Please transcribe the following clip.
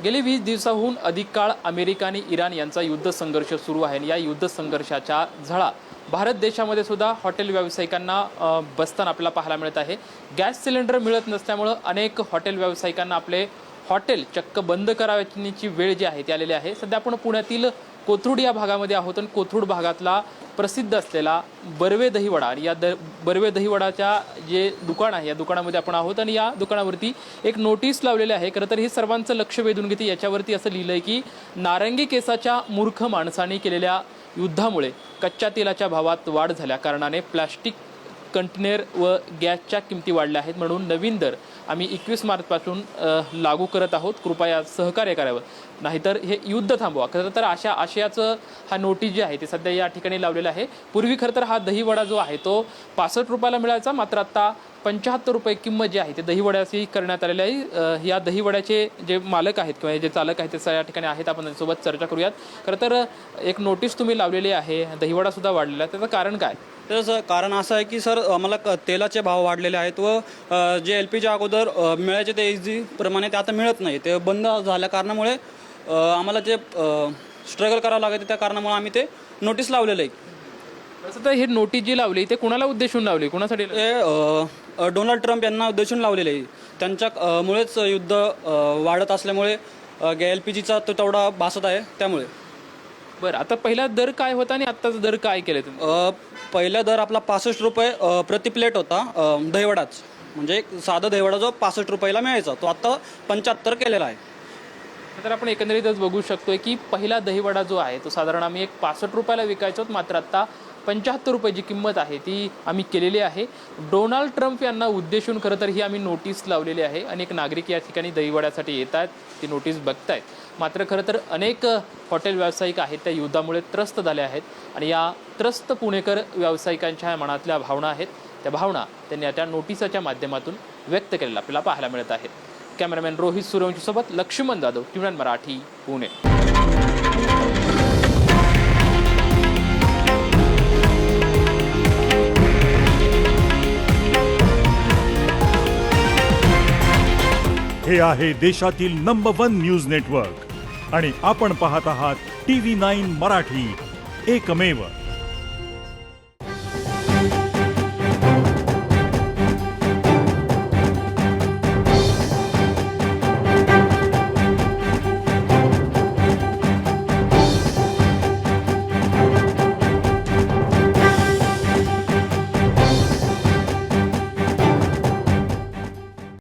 गेली 20 दिवसाहून अधिक काळ अमेरिका आणि इराण यांचा युद्ध संघर्ष सुरू आहे आणि या युद्ध संघर्षाच्या झळा भारत देशामध्ये सुद्धा हॉटेल व्यावसायिकांना बसताना आपल्याला पाहायला मिळत आहे। गॅस सिलेंडर मिळत नसल्यामुळे अनेक हॉटेल व्यावसायिकांना आपले हॉटेल चक्क बंद करावयाची वेळ जी आहे ती आलेली आहे। सध्या आपण पुण्यातील कोथरूड या भागामध्ये आहोत आणि कोथरूड भागातला प्रसिद्ध असलेला बर्वे दहीवडा आणि या बर्वे दहीवडाच्या जे दुकान आहे या दुकानामध्ये आपण आहोत आणि या दुकानावरती एक नोटीस लावलेली आहे। खरं तर ही सर्वांचं लक्ष वेधून घेते। याच्यावरती असं लिहिलंय की नारंगी केसाच्या मूर्ख माणसांनी केलेल्या युद्धामुळे कच्च्या तेलाच्या भावात वाढ झाल्या कारणाने प्लास्टिक कंटेनर व गॅसच्या किमती वाढल्या आहेत, म्हणून नवीन दर आम्ही 21 मार्चपासून लागू करत आहोत, कृपया सहकार्य करावं, नाहीतर हे युद्ध थांबवा। खरं तर अशा आशयाचं हा नोटीस जे आहे ते सध्या या ठिकाणी लावलेलं आहे। पूर्वी खरं तर हा दहीवडा जो आहे तो 65 रुपयाला मिळायचा, मात्र आता 75 रुपये किंमत जी आहे ते दहीवड्याची करण्यात आलेली आहे। या दहीवड्याचे जे मालक आहेत किंवा जे चालक आहेत ते या ठिकाणी आहेत, आपण त्यांच्यासोबत चर्चा करूयात। खरं तर एक नोटीस तुम्ही लावलेली आहे, दहीवडा सुद्धा वाढलेला आहे, त्याचं कारण काय? त्याचं कारण असं आहे की सर आम्हाला तेलाचे भाव वाढलेले आहेत व जे LPG अगोदर मिळायचे ते इझीप्रमाणे ते आता मिळत नाही, ते बंद झाल्या कारणामुळे आम्हाला जे स्ट्रगल करावं लागतं त्या कारणामुळे आम्ही ते नोटीस लावलेलं आहे। तसं तर हे नोटीस जी लावली ते कुणाला उद्देशून लावली, कुणासाठी? ते डोनाल्ड ट्रम्प यांना उद्देशून लावलेले आहे। त्यांच्या मुळेच युद्ध वाढत असल्यामुळे LPGचा तो तेवढा भासत आहे त्यामुळे। बरं, आता पहिला दर काय होता आणि आत्ताचा दर काय केलं तुम्ही? पहिला दर आपला 65 रुपये प्रति प्लेट होता दहीवडाच, म्हणजे साधा दहीवडा जो 65 रुपयाला मिळायचा तो आता 75 केलेला आहे। तर आपण एकंदरीतच बघू शकतोय की पहिला दहीवडा जो आहे तो साधारण आम्ही एक 65 रुपयाला विकायचो, मात्र आता 75 रुपये जी किंमत आहे ती आम्ही केलेली आहे। डोनाल्ड ट्रम्प यांना उद्देशून खरं तर ही आम्ही नोटीस लावलेली आहे। अनेक नागरिक या ठिकाणी दहीवड्यासाठी येत आहेत, ती नोटीस बघतायत, मात्र खरं तर अनेक हॉटेल व्यावसायिक आहेत त्या युद्धामुळे त्रस्त झाले आहेत आणि या त्रस्त पुणेकर व्यावसायिकांच्या मनातल्या भावना आहेत, त्या भावना त्यांनी त्या नोटिसाच्या माध्यमातून व्यक्त केलेल्या आपल्याला पाहायला मिळत आहेत। कॅमेरामॅन रोहित सूर्यवंशीसोबत लक्ष्मण जाधव, टीव्ही मराठी, पुणे। हे आहे देशातील नंबर 1 न्यूज नेटवर्क आणि आपण पाहत आहात TV9 मराठी, एकमेव।